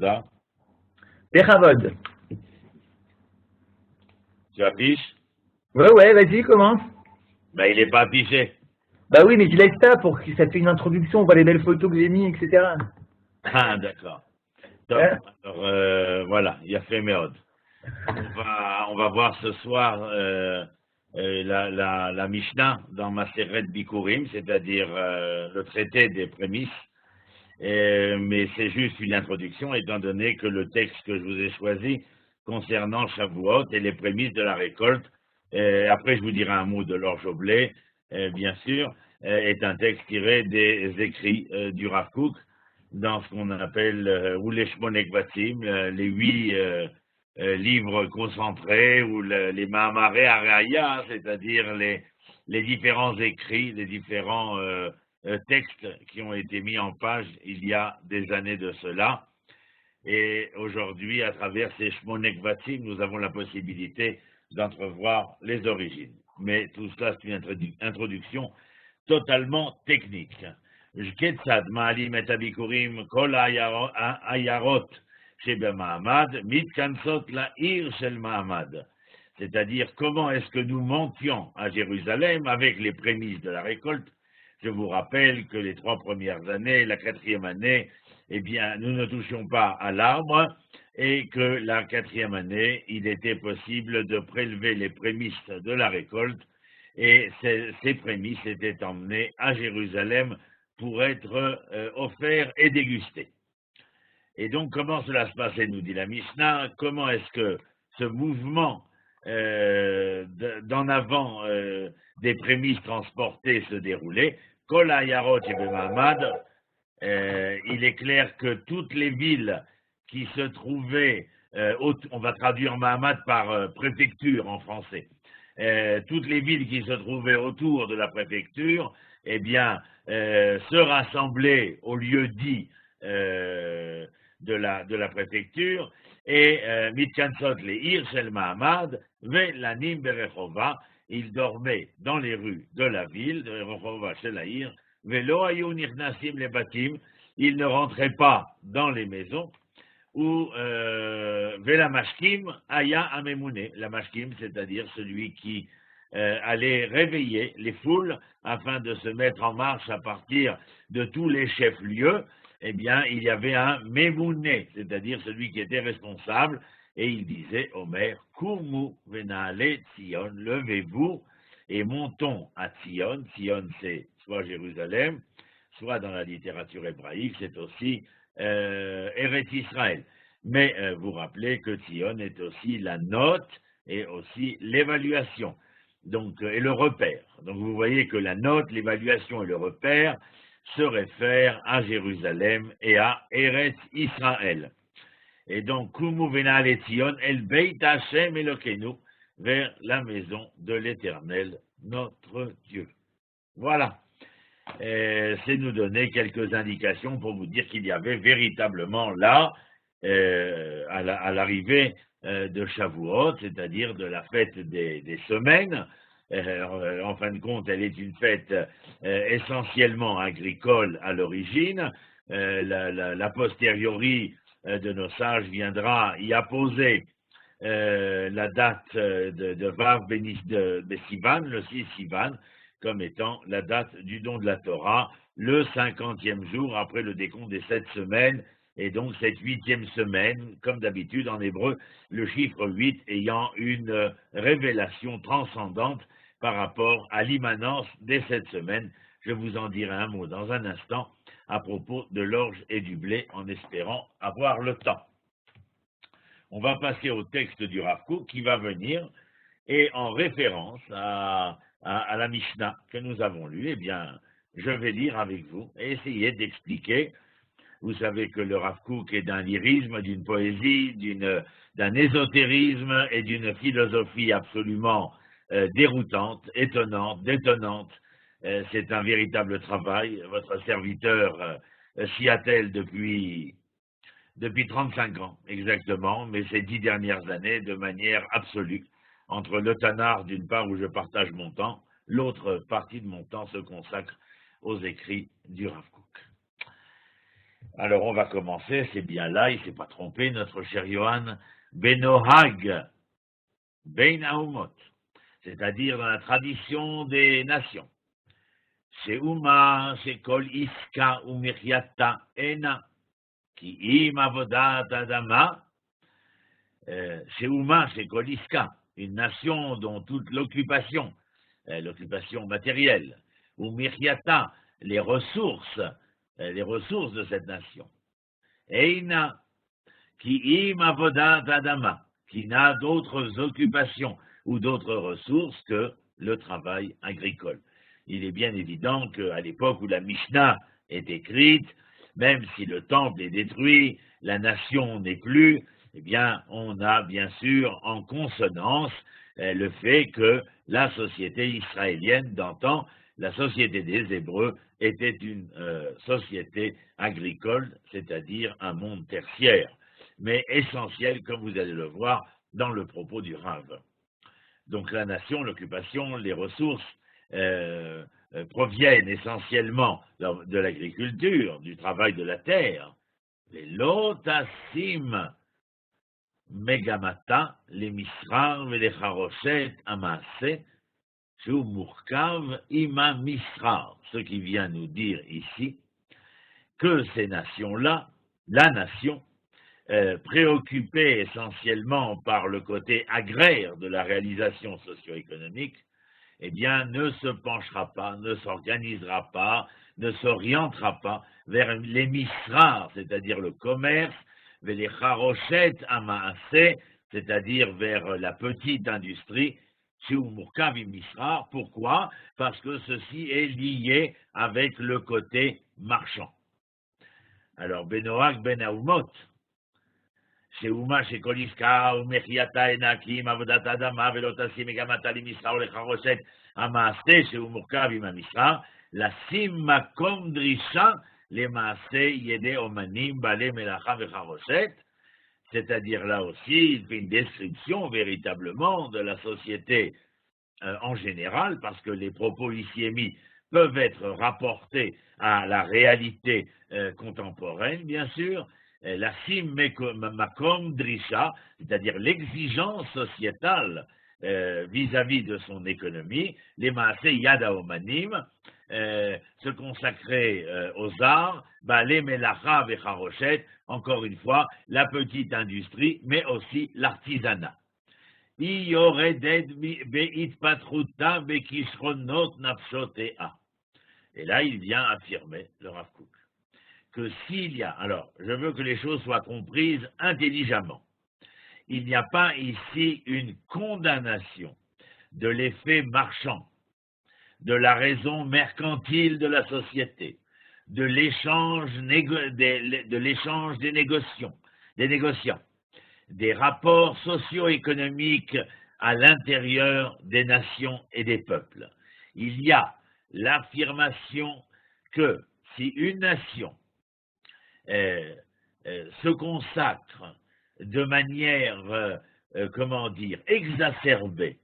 Là, Bechavod. tu affiches? Ouais, vas-y, commence. Ben, il n'est pas affiché. Bah oui, mais je laisse ça pour que ça fait une introduction, on voit les belles photos que j'ai mis, etc. Ah, d'accord. Top. Hein. Alors, voilà, il y a fait merde. On va voir ce soir la Mishnah dans Maseret Bikurim, c'est-à-dire le traité des prémices. Mais c'est juste une introduction, étant donné que le texte que je vous ai choisi concernant Shavuot et les prémices de la récolte, après je vous dirai un mot de l'orge au blé, bien sûr, est un texte tiré des écrits du Rav Kook, dans ce qu'on appelle ou les Shmonek Vatim, les 8 livres concentrés, ou les Mahamaré Araya, c'est-à-dire les différents écrits, les différents textes qui ont été mis en page il y a des années de cela. Et aujourd'hui, à travers ces Shmonek Vatim, nous avons la possibilité d'entrevoir les origines. Mais tout cela, c'est une introduction totalement technique. Ketzad ma'alim et abikurim kol ayarot shebemahamad mitkansot la'ir shel Mahamad. C'est-à-dire, comment est-ce que nous montions à Jérusalem avec les prémices de la récolte. Je vous rappelle que les 3 premières années, la 4e année, eh bien, nous ne touchions pas à l'arbre, et que la 4e année, il était possible de prélever les prémices de la récolte, et ces prémices étaient emmenées à Jérusalem pour être offerts et dégustés. Et donc, comment cela se passait, nous dit la Mishnah? Comment est-ce que ce mouvement d'en avant des prémices transportées se déroulait? Kol Ayarot et Mahamad, il est clair que toutes les villes qui se trouvaient, on va traduire Mahamad par préfecture en français, toutes les villes qui se trouvaient autour de la préfecture, eh bien, se rassemblaient au lieu dit de la préfecture, et Mitkansot les Irshel Mahamad, ve Lanim Berechova, ils dormaient dans les rues de la ville, de Rechova Shelaïr, Velo Ayou Nirnasim les Batim, ils ne rentraient pas dans les maisons, ou Vela Mashkim Aya Amemune, la Mashkim, c'est-à-dire celui qui allait réveiller les foules afin de se mettre en marche à partir de tous les chefs-lieux. Eh bien, il y avait un Memouné, c'est-à-dire celui qui était responsable, et il disait, Omer, Kumu Venale Tzion, levez-vous et montons à Tzion. Tzion, c'est soit Jérusalem, soit dans la littérature hébraïque, c'est aussi Eretz Israël. Mais vous rappelez que Tzion est aussi la note et aussi l'évaluation, donc, et le repère. Donc vous voyez que la note, l'évaluation et le repère se réfèrent à Jérusalem et à Eretz Israël. Et donc, Kumu Venale Tzion, El Beit Hashem Elokenu, vers la maison de l'Éternel, notre Dieu. Voilà. C'est nous donner quelques indications pour vous dire qu'il y avait véritablement là, à l'arrivée de Shavuot, c'est-à-dire de la fête des semaines. En fin de compte, elle est une fête essentiellement agricole à l'origine. La posteriori de nos sages viendra y apposer la date de Vav de Sivan, le 6 Sivan, comme étant la date du don de la Torah, le 50e jour après le décompte des 7 semaines, et donc cette 8e semaine, comme d'habitude en hébreu, le chiffre 8 ayant une révélation transcendante par rapport à l'immanence des 7 semaines. Je vous en dirai un mot dans un instant à propos de l'orge et du blé, en espérant avoir le temps. On va passer au texte du Rav Kook qui va venir, et en référence à la Mishnah que nous avons lue, eh bien, je vais lire avec vous et essayer d'expliquer. Vous savez que le Rav Kook est d'un lyrisme, d'une poésie, d'un ésotérisme et d'une philosophie absolument déroutante, étonnante, détonnante. C'est un véritable travail. Votre serviteur s'y attelle depuis 35 ans, exactement, mais ces 10 dernières années, de manière absolue, entre le Tanakh, d'une part, où je partage mon temps, l'autre partie de mon temps se consacre aux écrits du Rav Kook. Alors on va commencer, c'est bien là, il ne s'est pas trompé, notre cher Johan, Benohag, Bein Haumot, c'est-à-dire dans la tradition des nations. C'est Uma, c'est Kol Iska Umiriata Ena, qui im avodat adama, c'est Uma, c'est Kol Iska, une nation dont toute l'occupation matérielle, Umiriata, les ressources de cette nation. Eina, qui im avodat adama, qui n'a d'autres occupations ou d'autres ressources que le travail agricole. Il est bien évident qu'à l'époque où la Mishnah est écrite, même si le temple est détruit, la nation n'est plus, eh bien, on a bien sûr en consonance le fait que la société israélienne d'antan, la société des Hébreux, était une société agricole, c'est-à-dire un monde tertiaire, mais essentiel, comme vous allez le voir, dans le propos du Rav. Donc la nation, l'occupation, les ressources proviennent essentiellement de l'agriculture, du travail de la terre. Les lotasim megamata, les misrar et les charoshet amaase, shu murkav ima misrar. Ce qui vient nous dire ici que ces nations-là, la nation, préoccupée essentiellement par le côté agraire de la réalisation socio-économique, eh bien, ne se penchera pas, ne s'organisera pas, ne s'orientera pas vers les misras, c'est-à-dire le commerce, vers les charoshet amaase, c'est-à-dire vers la petite industrie, misra. Pourquoi? Parce que ceci est lié avec le côté marchand. Alors, Benohag ben Haumot, שאומה שכל עסקה ומחייתה אינה כי אם עבודת האדמה ולא תשים מגמתה למסחר או לחרושת המעשה שהוא מורכב עם המסחר, לשים מקום דרישה למעשה ידי אומנים בעלי מלאכה וחרושת, c'est-à-dire là aussi, il fait une description véritablement de la société en général, parce que les propos ici émis peuvent être rapportés à la réalité contemporaine, bien sûr, la sim makom drisha, c'est-à-dire l'exigence sociétale vis-à-vis de son économie, les maaseh yada omanim, se consacrer aux arts, les melacha vecharoshet, encore une fois, la petite industrie, mais aussi l'artisanat. Et là, il vient affirmer, le Rav Kook, que s'il y a, alors, je veux que les choses soient comprises intelligemment, il n'y a pas ici une condamnation de l'effet marchand, de la raison mercantile de la société, de l'échange des négociants, des rapports socio-économiques à l'intérieur des nations et des peuples. Il y a l'affirmation que si une nation se consacre de manière, exacerbée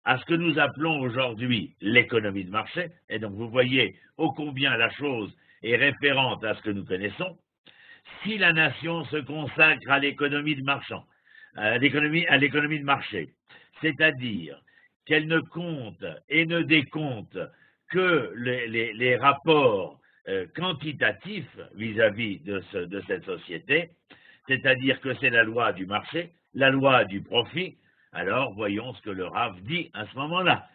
à ce que nous appelons aujourd'hui l'économie de marché, et donc vous voyez ô combien la chose est référente à ce que nous connaissons, si la nation se consacre à l'économie de marché, c'est-à-dire qu'elle ne compte et ne décompte que les rapports quantitatif vis-à-vis de cette société, c'est-à-dire que c'est la loi du marché, la loi du profit. Alors voyons ce que le Rav dit à ce moment-là.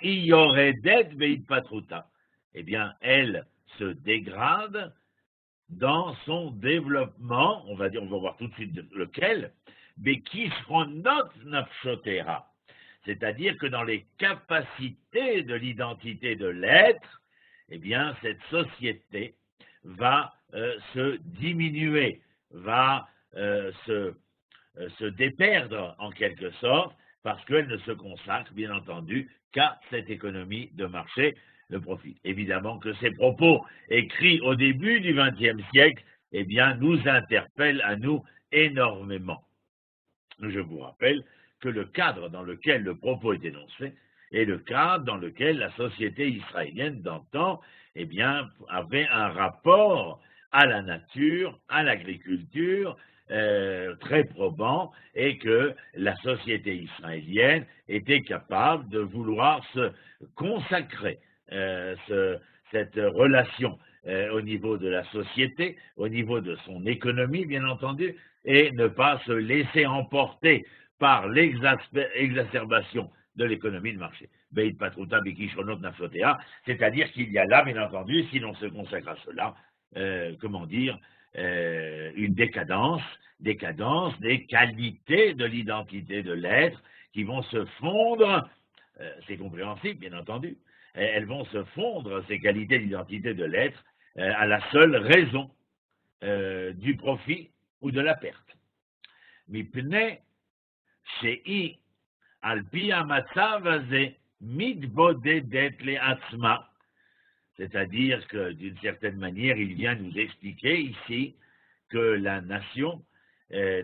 Il y aurait d'aide veid patruta. Eh bien, elle se dégrade dans son développement, on va voir tout de suite lequel, bekishronot nafshotera. C'est-à-dire que dans les capacités de l'identité de l'être, eh bien, cette société va se diminuer, va se déperdre en quelque sorte, parce qu'elle ne se consacre, bien entendu, qu'à cette économie de marché, le profit. Évidemment que ces propos écrits au début du XXe siècle, eh bien, nous interpellent à nous énormément. Je vous rappelle que le cadre dans lequel le propos est énoncé est le cadre dans lequel la société israélienne d'antan, eh bien, avait un rapport à la nature, à l'agriculture, très probant, et que la société israélienne était capable de vouloir se consacrer cette relation au niveau de la société, au niveau de son économie, bien entendu, et ne pas se laisser emporter par l'exacerbation de l'économie de marché. Beit patruta bikishronot nafsotea, c'est-à-dire qu'il y a là, bien entendu, si l'on se consacre à cela, une décadence des qualités de l'identité de l'être qui vont se fondre, c'est compréhensible, bien entendu, elles vont se fondre, ces qualités d'identité de l'être, à la seule raison du profit ou de la perte. Mipnei she'i al pi hamatzav hazeh mitbodedet le'atzma, c'est-à-dire que d'une certaine manière, il vient nous expliquer ici que la nation,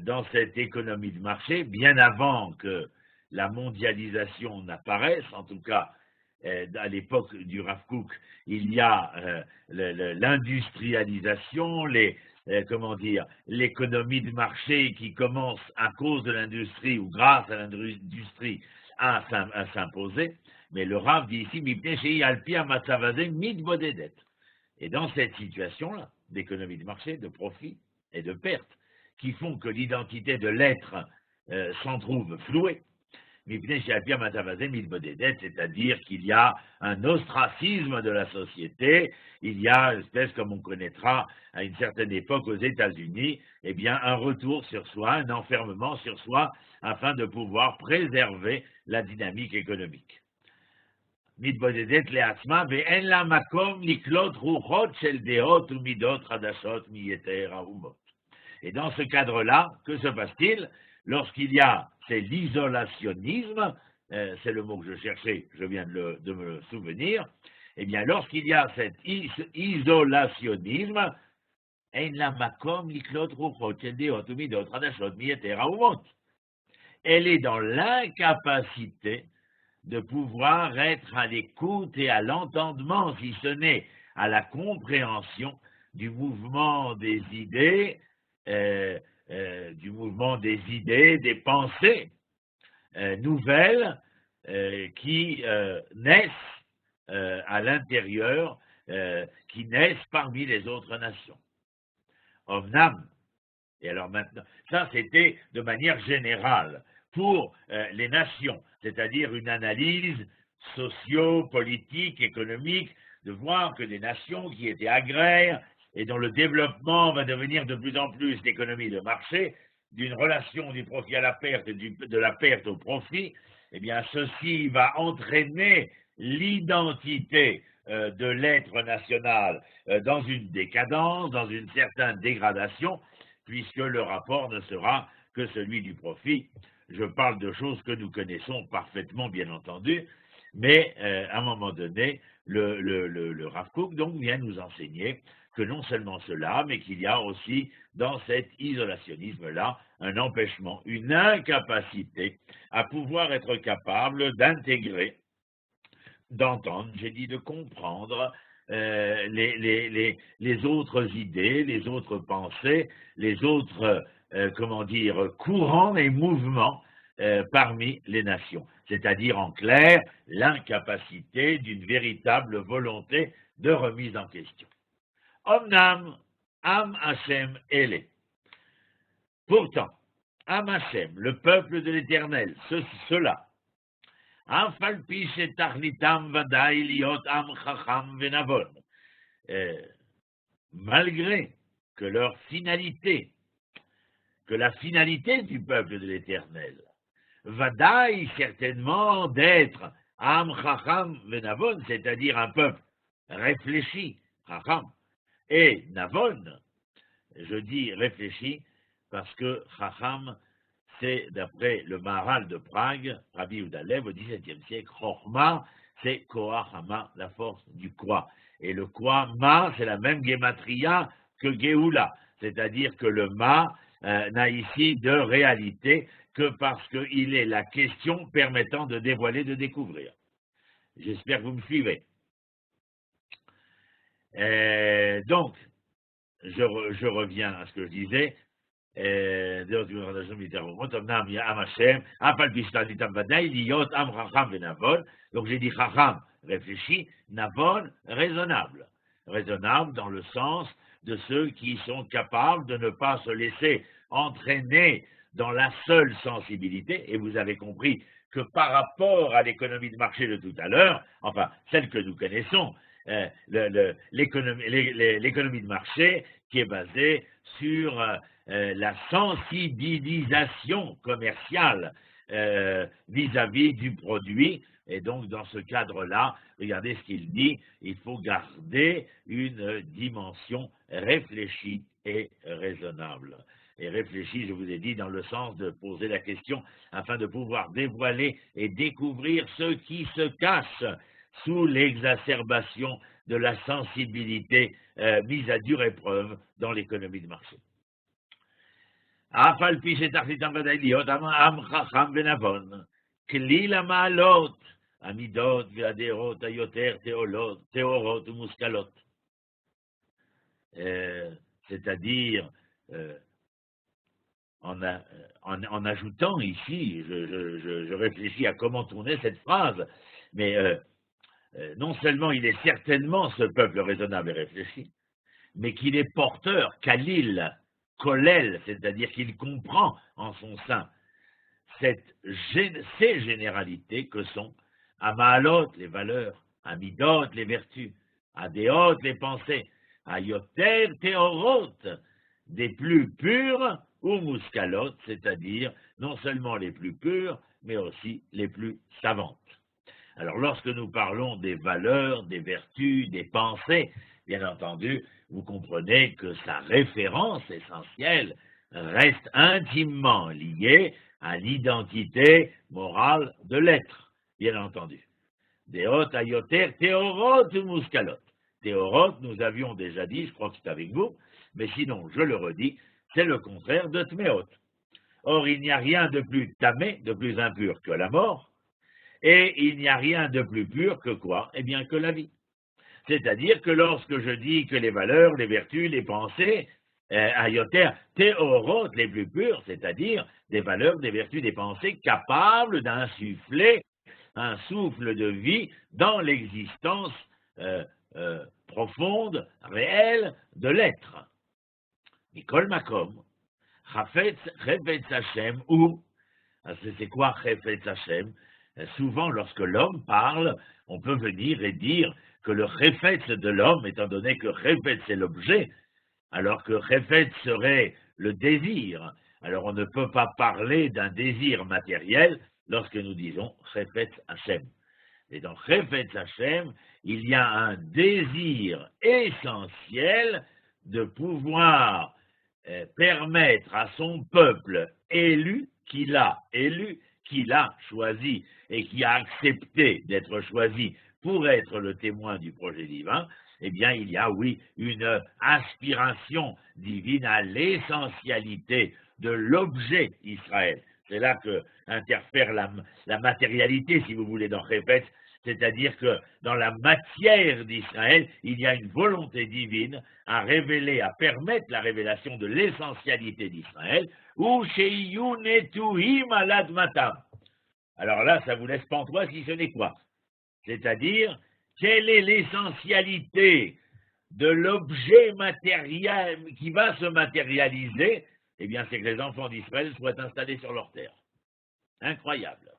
dans cette économie de marché, bien avant que la mondialisation n'apparaisse, en tout cas à l'époque du Rav Kook, il y a l'industrialisation, l'économie de marché qui commence à cause de l'industrie ou grâce à l'industrie à s'imposer. Mais le Rav dit ici, et dans cette situation-là, d'économie de marché, de profit et de perte, qui font que l'identité de l'être s'en trouve flouée, c'est-à-dire qu'il y a un ostracisme de la société, il y a une espèce, comme on connaîtra à une certaine époque aux États-Unis, eh bien un retour sur soi, un enfermement sur soi, afin de pouvoir préserver la dynamique économique. Et dans ce cadre-là, que se passe-t-il? Lorsqu'il y a, c'est l'isolationnisme, c'est le mot que je cherchais, je viens de me le souvenir, eh bien lorsqu'il y a cet isolationnisme, elle est dans l'incapacité de pouvoir être à l'écoute et à l'entendement, si ce n'est à la compréhension du mouvement des idées, des pensées nouvelles qui naissent à l'intérieur, qui naissent parmi les autres nations. Omnam, et alors maintenant, ça c'était de manière générale pour les nations, c'est-à-dire une analyse socio-politique, économique, de voir que des nations qui étaient agraires et dont le développement va devenir de plus en plus l'économie de marché, d'une relation du profit à la perte et de la perte au profit, eh bien ceci va entraîner l'identité de l'être national dans une décadence, dans une certaine dégradation, puisque le rapport ne sera que celui du profit. Je parle de choses que nous connaissons parfaitement, bien entendu, mais à un moment donné, le Rav Kook donc vient nous enseigner que non seulement cela, mais qu'il y a aussi dans cet isolationnisme-là un empêchement, une incapacité à pouvoir être capable d'intégrer, d'entendre, j'ai dit de comprendre les autres idées, les autres pensées, les autres, courants et mouvements parmi les nations. C'est-à-dire, en clair, l'incapacité d'une véritable volonté de remise en question. Omnam, Am Hashem Ele. Pourtant, Am Hashem, le peuple de l'Éternel, cela, malgré que leur finalité, que la finalité du peuple de l'Éternel, Vadaï certainement d'être Am Chacham Venavon, c'est-à-dire un peuple réfléchi, Chacham, et Navon, je dis réfléchi parce que Chacham, c'est d'après le Maharal de Prague, Rabbi Yehuda Lev, au XVIIe siècle, Chochma, c'est Koach Hama, la force du quoi. Et le quoi, Ma, c'est la même Gematria que Geoula, c'est-à-dire que le Ma n'a ici de réalité que parce qu'il est la question permettant de dévoiler, de découvrir. J'espère que vous me suivez. Donc, je reviens à ce que je disais. Donc j'ai dit chacham, réfléchi, navon, raisonnable. Raisonnable dans le sens de ceux qui sont capables de ne pas se laisser entraîner dans la seule sensibilité, et vous avez compris que par rapport à l'économie de marché de tout à l'heure, enfin celle que nous connaissons, l'économie de marché qui est basée sur la sensibilisation commerciale vis-à-vis du produit. Et donc, dans ce cadre-là, regardez ce qu'il dit, il faut garder une dimension réfléchie et raisonnable. Et réfléchie, je vous ai dit, dans le sens de poser la question afin de pouvoir dévoiler et découvrir ce qui se cache sous l'exacerbation de la sensibilité mise à dure épreuve dans l'économie de marché. אף על פי שתכליתם ודאי להיות עם חכם ונבון, כליל המעלות, המידות והדעות היותר טהורות ומושכלות. C'est-à-dire, en ajoutant ici, je réfléchis à comment tourner cette phrase, mais non seulement il est certainement ce peuple raisonnable et réfléchi, mais qu'il est porteur, Khalil, Kolel, c'est-à-dire qu'il comprend en son sein ces généralités que sont Amaalot, les valeurs, Amidot, les vertus, Adéot, les pensées, Ayoter, Théorot, des plus pures, ou Mouskalot, c'est-à-dire non seulement les plus pures, mais aussi les plus savantes. Alors, lorsque nous parlons des valeurs, des vertus, des pensées, bien entendu, vous comprenez que sa référence essentielle reste intimement liée à l'identité morale de l'être, bien entendu. Deot ayoter théorot ou muskalot. Théorot, nous avions déjà dit, je crois que c'est avec vous, mais sinon, je le redis, c'est le contraire de tmeot. Or, il n'y a rien de plus tamé, de plus impur que la mort, et il n'y a rien de plus pur que quoi? Eh bien, que la vie. C'est-à-dire que lorsque je dis que les valeurs, les vertus, les pensées, ayoter, théorot, les plus pures, c'est-à-dire des valeurs, des vertus, des pensées capables d'insuffler un souffle de vie dans l'existence profonde, réelle de l'être. Mikol Makom, Chafetz Hashem, ou, c'est quoi Chafetz Hashem? Souvent, lorsque l'homme parle, on peut venir et dire que le Chafetz de l'homme, étant donné que Chafetz c'est l'objet, alors que Chafetz serait le désir, alors on ne peut pas parler d'un désir matériel lorsque nous disons Chafetz Hashem. Et dans Chafetz Hashem, il y a un désir essentiel de pouvoir permettre à son peuple élu, qu'il a choisi et qui a accepté d'être choisi pour être le témoin du projet divin, eh bien, il y a, oui, une aspiration divine à l'essentialité de l'objet Israël. C'est là que interfère la matérialité, si vous voulez, dans Chafetz, c'est-à-dire que dans la matière d'Israël, il y a une volonté divine à révéler, à permettre la révélation de l'essentialité d'Israël, ou sheyu netuhim alad matam. Alors là, ça vous laisse pantois si ce n'est quoi? C'est-à-dire, quelle est l'essentialité de l'objet matériel qui va se matérialiser? Eh bien, c'est que les enfants d'Israël soient installés sur leur terre. Incroyable.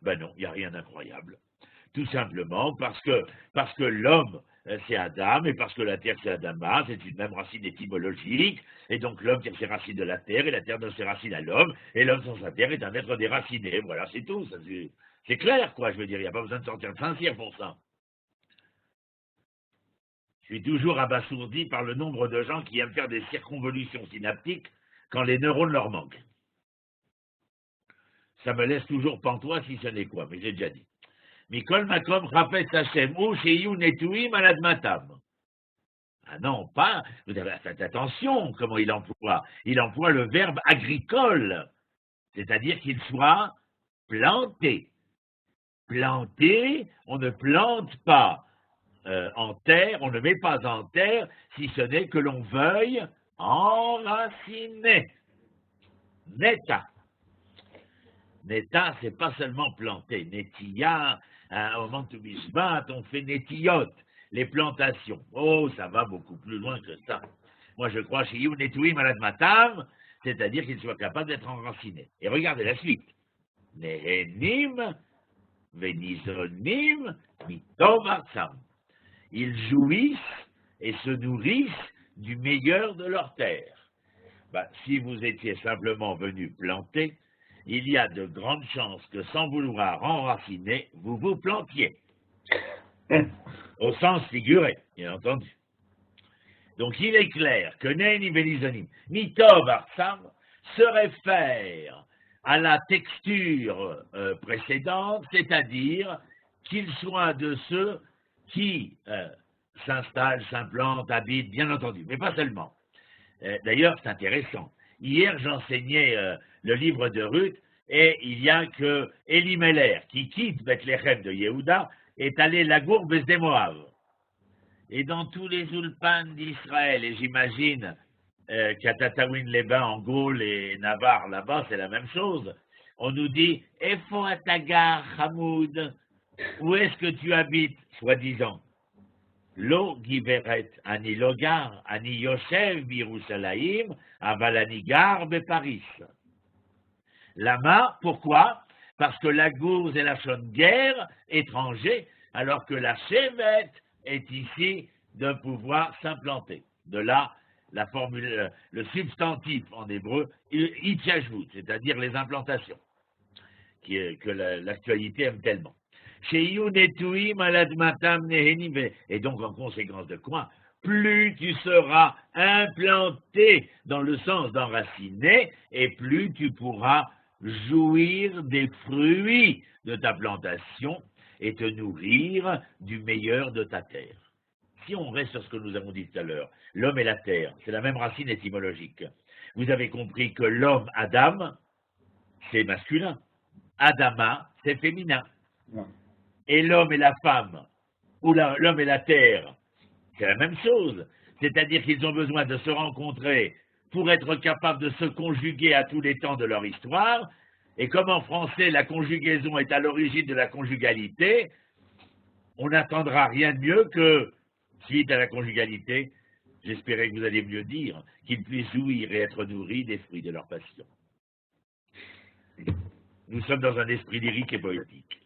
Ben non, il n'y a rien d'incroyable. Tout simplement parce que l'homme, c'est Adam, et parce que la terre, c'est Adama, c'est une même racine étymologique, et donc l'homme tire ses racines de la terre, et la terre donne ses racines à l'homme, et l'homme sans sa terre est un être déraciné. Voilà, c'est tout. C'est clair, quoi, je veux dire, il n'y a pas besoin de sortir de Saint-Cyr pour ça. Je suis toujours abasourdi par le nombre de gens qui aiment faire des circonvolutions synaptiques quand les neurones leur manquent. Ça me laisse toujours pantois si ce n'est quoi, mais j'ai déjà dit. Mikol Makom Chafetz Hashem, ou sheyu netuim alad matam. Ah non, pas, vous avez fait attention comment il emploie. Il emploie le verbe agricole, c'est-à-dire qu'il soit planté. Planter, on ne plante pas en terre, on ne met pas en terre, si ce n'est que l'on veuille enraciner. Neta. Neta, c'est pas seulement planter. Netia, au moment de Mishpat, on fait netiyot, les plantations. Oh, ça va beaucoup plus loin que ça. Moi, je crois chez Younetuim Alad Matam, c'est-à-dire qu'il soit capable d'être enraciné. Et regardez la suite. Nehenim, Venizonim, Mitov Artsam. Ils jouissent et se nourrissent du meilleur de leur terre. Si vous étiez simplement venu planter, il y a de grandes chances que sans vouloir enraciner, vous vous plantiez. Au sens figuré, bien entendu. Donc il est clair que Nehenim Venizonim, Mitov Artsam se réfère à la texture précédente, c'est-à-dire qu'ils soient de ceux qui s'installent, s'implantent, habitent, bien entendu, mais pas seulement. D'ailleurs, c'est intéressant. Hier, j'enseignais le livre de Ruth, et il y a que Elimelech, qui quitte Bethléem de Yehuda, est allé lagour Besdé Moab. Et dans tous les ulpans d'Israël, et j'imagine qu'à Tataouine-les-Bains, en Gaule et Navarre, là-bas, c'est la même chose, on nous dit « Efo Atagar, Hamoud » où est-ce que tu habites, soi-disant? Lo Giveret, Ani Logar, Ani Yoshev, Birushalayim, Aval Ani Gar, Paris. Lama, pourquoi? Parce que la gourze est la chaude guerre, étranger, alors que la chevet est ici de pouvoir s'implanter. De là, la formule, le substantif en hébreu, itchajvout, c'est-à-dire les implantations, que l'actualité aime tellement. Et donc, en conséquence de quoi, plus tu seras implanté dans le sens d'enraciner, et plus tu pourras jouir des fruits de ta plantation et te nourrir du meilleur de ta terre. Si on reste sur ce que nous avons dit tout à l'heure, l'homme et la terre, c'est la même racine étymologique. Vous avez compris que l'homme, Adam, c'est masculin. Adama, c'est féminin. Non. Et l'homme et la femme, ou l'homme et la terre, c'est la même chose. C'est-à-dire qu'ils ont besoin de se rencontrer pour être capables de se conjuguer à tous les temps de leur histoire. Et comme en français, la conjugaison est à l'origine de la conjugalité, on n'attendra rien de mieux que, suite à la conjugalité, j'espérais que vous alliez mieux dire, qu'ils puissent jouir et être nourris des fruits de leur passion. Nous sommes dans un esprit lyrique et poétique.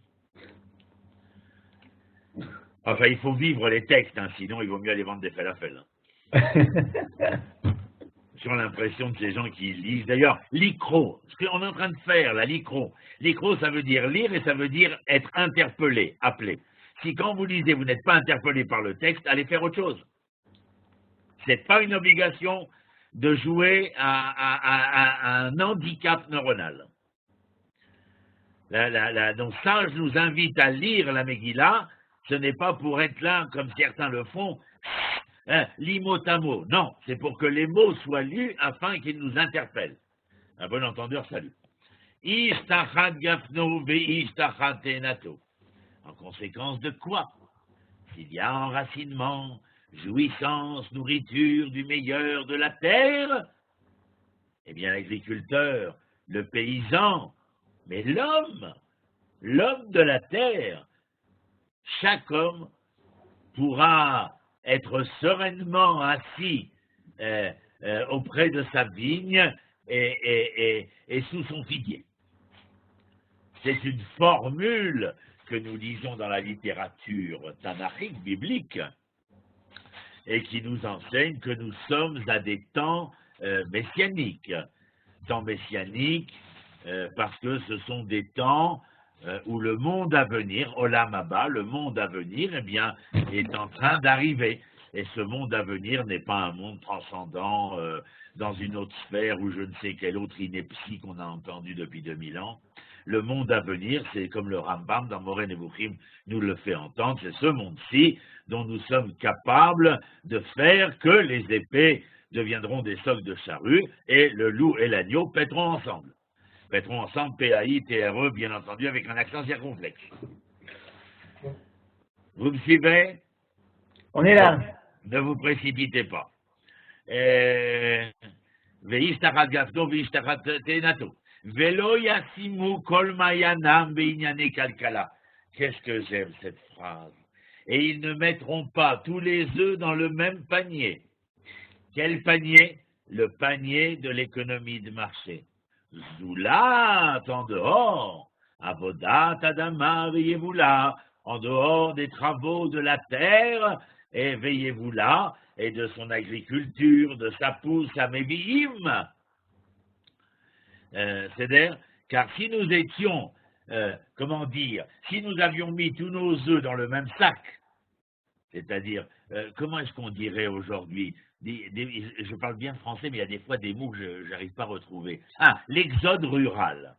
Enfin, il faut vivre les textes, hein, sinon il vaut mieux aller vendre des falafels. J'ai l'impression de ces gens qui lisent. D'ailleurs, l'icro, ce qu'on est en train de faire, là, l'icro. L'icro, ça veut dire lire et ça veut dire être interpellé, appelé. Si quand vous lisez, vous n'êtes pas interpellé par le texte, allez faire autre chose. Ce n'est pas une obligation de jouer à un handicap neuronal. Donc Sage nous invite à lire la Megillah. Ce n'est pas pour être là, comme certains le font, lis mot à mot. Non, c'est pour que les mots soient lus afin qu'ils nous interpellent. Un bon entendeur, salut. Ishtachat gafno ve'ishtachat tenato. En conséquence de quoi? S'il y a enracinement, jouissance, nourriture du meilleur de la terre, eh bien l'agriculteur, le paysan, mais l'homme de la terre, chaque homme pourra être sereinement assis auprès de sa vigne et sous son figuier. C'est une formule que nous lisons dans la littérature tanachique, biblique, et qui nous enseigne que nous sommes à des temps messianiques. Temps messianiques parce que ce sont des temps où le monde à venir, Olam Haba, le monde à venir, eh bien, est en train d'arriver. Et ce monde à venir n'est pas un monde transcendant dans une autre sphère ou je ne sais quelle autre ineptie qu'on a entendu depuis 2000 ans. Le monde à venir, c'est comme le Rambam dans Moreh Nevuchim nous le fait entendre, c'est ce monde-ci dont nous sommes capables de faire que les épées deviendront des socs de charrue et le loup et l'agneau pèteront ensemble. Pèteront ensemble, P-A-I-T-R-E, bien entendu, avec un accent circonflexe. Vous me suivez? On est là. Ne vous précipitez pas. Ve'ishtachat gafno ve'ishtachat tenato. Velo yasimu kol mayanam be'inyane kalkala. Qu'est-ce que j'aime cette phrase. Et ils ne mettront pas tous les œufs dans le même panier. Quel panier? Le panier de l'économie de marché. Zoulat, en dehors. Avodat adama veillez-vous là. En dehors des travaux de la terre, et veillez-vous là, et de son agriculture, de sa pousse à Mévi'im. C'est-à-dire, car si nous étions, comment dire, si nous avions mis tous nos œufs dans le même sac, c'est-à-dire, comment est-ce qu'on dirait aujourd'hui, je parle bien français, mais il y a des fois des mots que je n'arrive pas à retrouver. Ah, l'exode rural.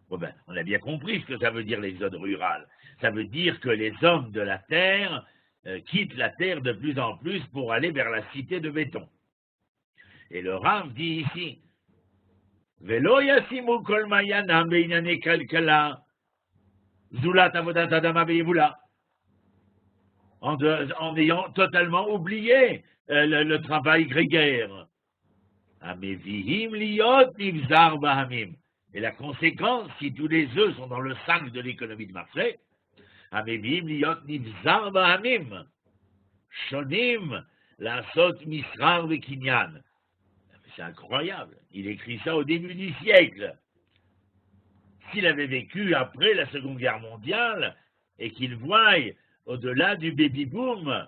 Bon ben, on a bien compris ce que ça veut dire l'exode rural. Ça veut dire que les hommes de la terre quittent la terre de plus en plus pour aller vers la cité de béton. Et le Rav dit ici, Velo yasimu kol mayanam be'inyane kalkala, zulat avodat adama ve'yevula. En ayant totalement oublié le travail grégaire. Amevihim liot nivzar bahamim. Et la conséquence, si tous les œufs sont dans le sac de l'économie de marché, Amevihim liot nivzar bahamim. Shonim la sot misrar vekinyan. C'est incroyable. Il écrit ça au début du siècle. S'il avait vécu après la Seconde Guerre mondiale et qu'il voie au-delà du baby-boom,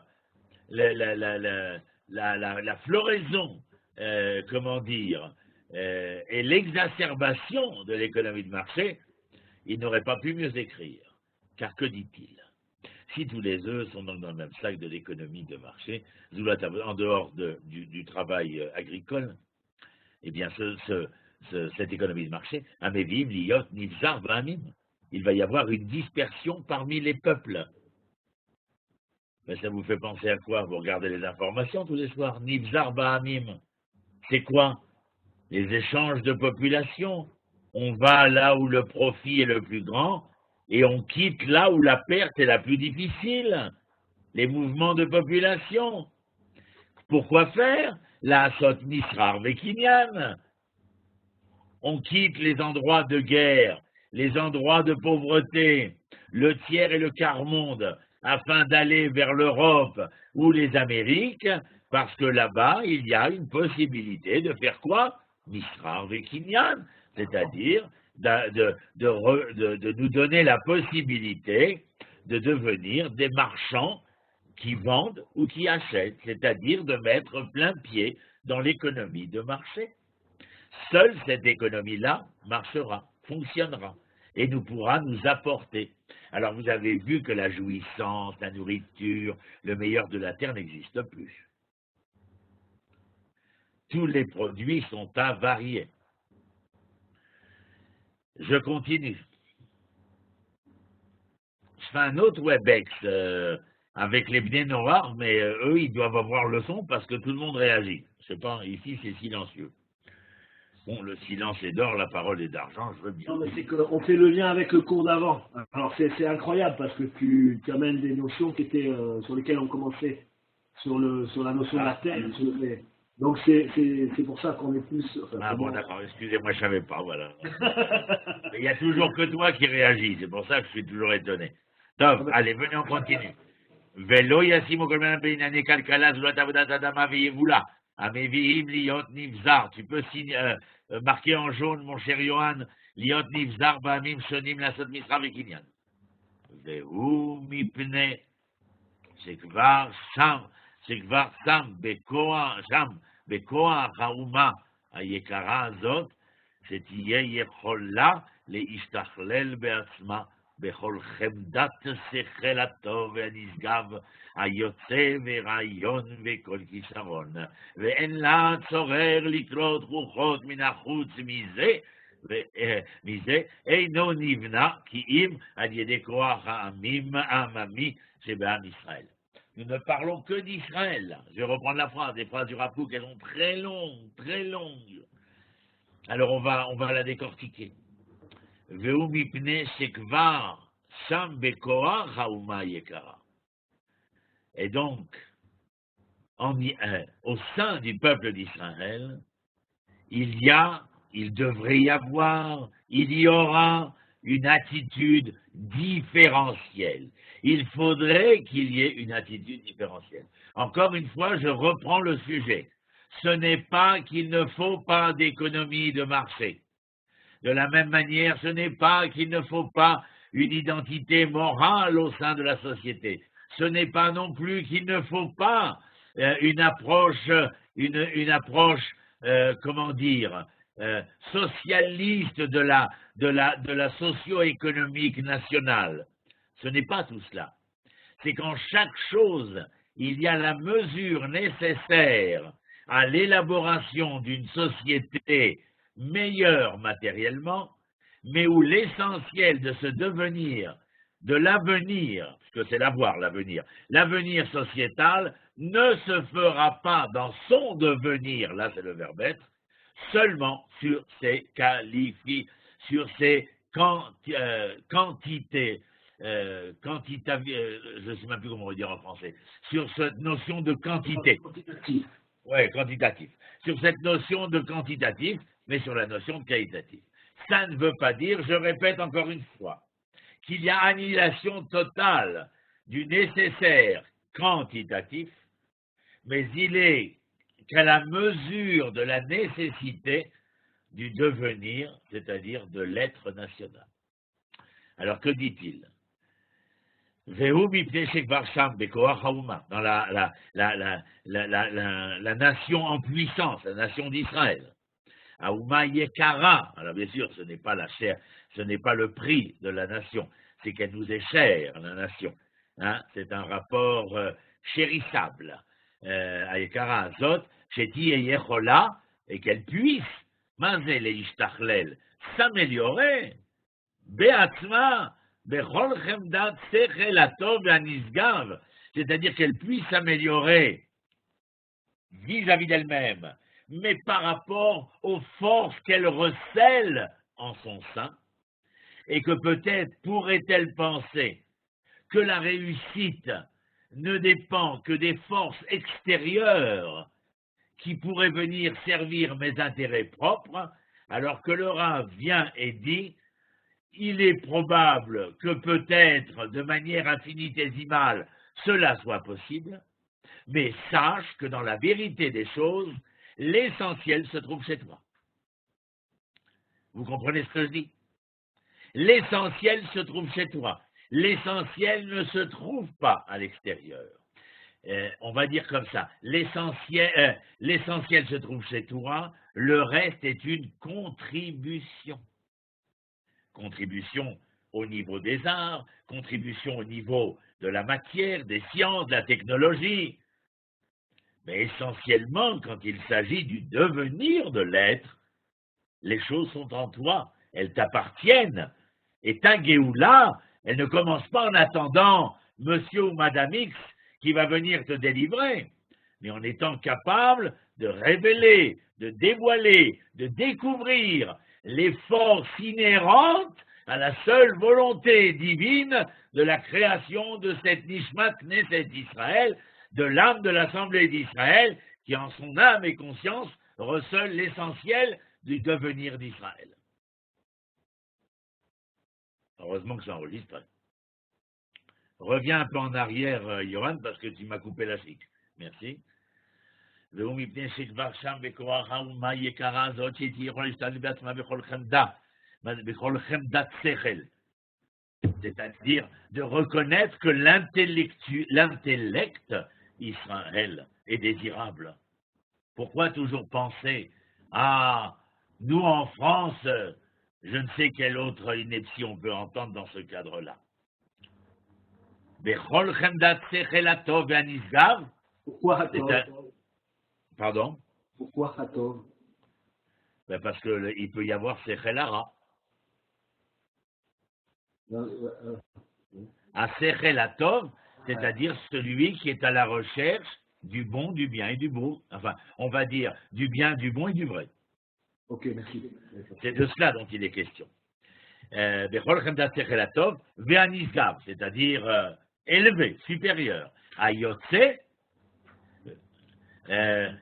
la floraison, comment dire, et l'exacerbation de l'économie de marché, il n'aurait pas pu mieux écrire. Car que dit-il? Si tous les œufs sont dans le même sac de l'économie de marché, en dehors du travail agricole, eh bien cette économie de marché, Amevim, Liot, Nivzar, Bahamim, il va y avoir une dispersion parmi les peuples. Mais ça vous fait penser à quoi? Vous regardez les informations tous les soirs. Nivzar Bahamim, c'est quoi? Les échanges de population. On va là où le profit est le plus grand et on quitte là où la perte est la plus difficile. Les mouvements de population. Pourquoi faire? La Sot Misrar Vekinyan. On quitte les endroits de guerre, les endroits de pauvreté, le tiers et le quart-monde, afin d'aller vers l'Europe ou les Amériques, parce que là-bas, il y a une possibilité de faire quoi? Misrar Vekinyan, c'est-à-dire de nous donner la possibilité de devenir des marchands qui vendent ou qui achètent, c'est-à-dire de mettre plein pied dans l'économie de marché. Seule cette économie-là marchera, fonctionnera, et nous pourra nous apporter. Alors vous avez vu que la jouissance, la nourriture, le meilleur de la terre n'existe plus. Tous les produits sont avariés. Je continue. Je fais un autre WebEx avec les Bnei Noach, mais eux, ils doivent avoir le son parce que tout le monde réagit. Je sais pas, ici, c'est silencieux. Bon, le silence est d'or, la parole est d'argent, je veux bien. Non, mais c'est qu'on fait le lien avec le cours d'avant. Alors, c'est incroyable parce que tu amènes des notions qui étaient, sur lesquelles on commençait, sur la notion de la terre. Donc, c'est pour ça qu'on est plus... Enfin, bon, d'accord, excusez-moi, je ne savais pas, voilà. Il n'y a toujours que toi qui réagis, c'est pour ça que je suis toujours étonné. Top, allez, venez, on continue. Velo yasimo kolman beinane kalkala zoulat avodat adama veillez-vous là. Amevihim liot nivzar. Tu peux marquer en jaune, mon cher Johan, liot nivzar ba'amim shonim lasot misra vekinyan. Vehu mipne shekvar sam bekoach hauma hayekara azot שתהיה יכולה להשתכלל בעצמה בכל חמדת שכל הטוב והנשגב היוצא ורעיון וכל כישרון, ואין לה צורר לקלוט רוחות מן החוץ מזה אינו נבנה כי אם על ידי כוח העממי שבעם ישראל. Nous ne parlons que d'Israël. Je vais reprendre la phrase, des phrases du Rav Kook, elles sont très longues, très longues. Alors on va la décortiquer. Veu mipne shekvar sham bekoach hauma yekara. Et donc, au sein du peuple d'Israël, il devrait y avoir, il y aura une attitude différentielle. Il faudrait qu'il y ait une attitude différentielle. Encore une fois, je reprends le sujet. Ce n'est pas qu'il ne faut pas d'économie de marché. De la même manière, ce n'est pas qu'il ne faut pas une identité morale au sein de la société. Ce n'est pas non plus qu'il ne faut pas une approche, comment dire, socialiste de la socio-économique nationale. Ce n'est pas tout cela. C'est qu'en chaque chose, il y a la mesure nécessaire à l'élaboration d'une société meilleure matériellement, mais où l'essentiel de ce devenir, de l'avenir, parce que c'est l'avenir sociétal ne se fera pas dans son devenir, là c'est le verbe être, seulement sur ses sur ses quantités, je ne sais même plus comment on va dire en français, sur cette notion de quantité. Quantitatif. Oui, quantitatif. Sur cette notion de quantitatif, mais sur la notion de qualitatif. Ça ne veut pas dire, je répète encore une fois, qu'il y a annihilation totale du nécessaire quantitatif, mais il est qu'à la mesure de la nécessité du devenir, c'est-à-dire de l'être national. Alors que dit-il? Dans la nation en puissance, la nation d'Israël. Aouma Yekara, alors bien sûr, ce n'est pas la chair, ce n'est pas le prix de la nation, c'est qu'elle nous est chère, la nation. Hein? C'est un rapport chérissable. Ayekara Azot, Cheti et Yechola, et qu'elle puisse, Mazel et Ishtachlel, s'améliorer, Beatzma, Bechol Chemdat Sechel Atov Anisgav, c'est-à-dire qu'elle puisse s'améliorer vis-à-vis d'elle-même, mais par rapport aux forces qu'elle recèle en son sein, et que peut-être pourrait-elle penser que la réussite ne dépend que des forces extérieures qui pourraient venir servir mes intérêts propres, alors que le Rav vient et dit, il est probable que peut-être de manière infinitésimale cela soit possible, mais sache que dans la vérité des choses, l'essentiel se trouve chez toi. Vous comprenez ce que je dis? L'essentiel se trouve chez toi. L'essentiel ne se trouve pas à l'extérieur. On va dire comme ça, l'essentiel se trouve chez toi, le reste est une contribution. Contribution au niveau des arts, contribution au niveau de la matière, des sciences, de la technologie. Mais essentiellement, quand il s'agit du devenir de l'être, les choses sont en toi, elles t'appartiennent. Et ta Géoula, elle ne commence pas en attendant monsieur ou madame X qui va venir te délivrer, mais en étant capable de révéler, de dévoiler, de découvrir les forces inhérentes à la seule volonté divine de la création de cette Nishmat Knesset d'Israël, de l'âme de l'Assemblée d'Israël, qui en son âme et conscience recèle l'essentiel du devenir d'Israël. Heureusement que c'est enregistré. Reviens un peu en arrière, Yohan, parce que tu m'as coupé la chic. Merci. C'est-à-dire de reconnaître que l'intellect Israël est désirable. Pourquoi toujours penser à nous en France, je ne sais quelle autre ineptie on peut entendre dans ce cadre-là. Pourquoi Hatov? Pardon? Pourquoi Hatov? Ben parce qu'il peut y avoir Sechel Hara. À Sechel Hatov, c'est-à-dire celui qui est à la recherche du bon, du bien et du beau. Enfin, on va dire du bien, du bon et du vrai. Ok, merci. C'est de cela dont il est question. C'est-à-dire élevé, supérieur. Ayotse,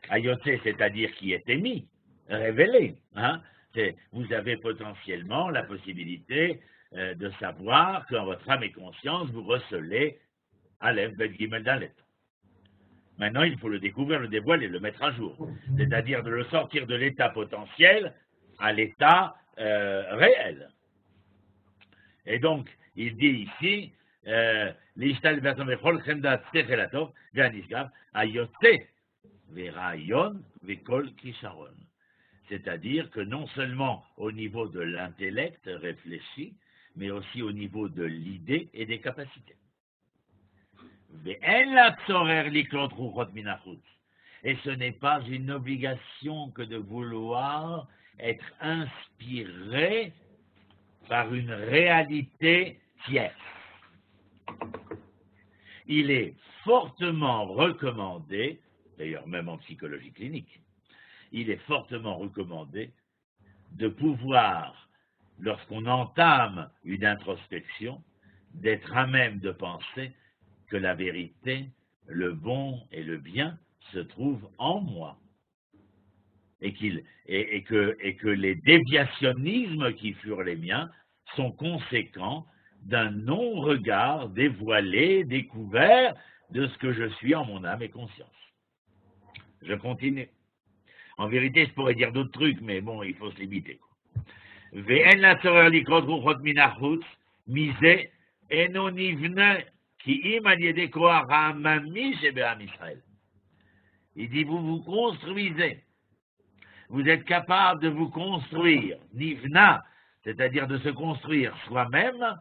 Ayotse, c'est-à-dire qui est émis, révélé. Hein? Vous avez potentiellement la possibilité de savoir qu'en votre âme et conscience, vous recelez Aleph, Bet, Gimel, Dalet. Maintenant, il faut le découvrir, le dévoiler, le mettre à jour. C'est-à-dire de le sortir de l'état potentiel à l'état réel. Et donc, il dit ici, c'est-à-dire que non seulement au niveau de l'intellect réfléchi, mais aussi au niveau de l'idée et des capacités. Et ce n'est pas une obligation que de vouloir être inspiré par une réalité tierce. Il est fortement recommandé, d'ailleurs même en psychologie clinique, il est fortement recommandé de pouvoir, lorsqu'on entame une introspection, d'être à même de penser que la vérité, le bon et le bien se trouvent en moi. Et que les déviationnismes qui furent les miens sont conséquents d'un non-regard dévoilé, découvert de ce que je suis en mon âme et conscience. Je continue. En vérité, je pourrais dire d'autres trucs, mais bon, il faut se limiter. Ve'en la tzorer likrot ruchot min hachutz, mize eno nivne ki im al yedei koach ha'amami shebe'am Israël. Il dit, vous vous construisez. Vous êtes capable de vous construire, nivna, c'est-à-dire de se construire soi-même.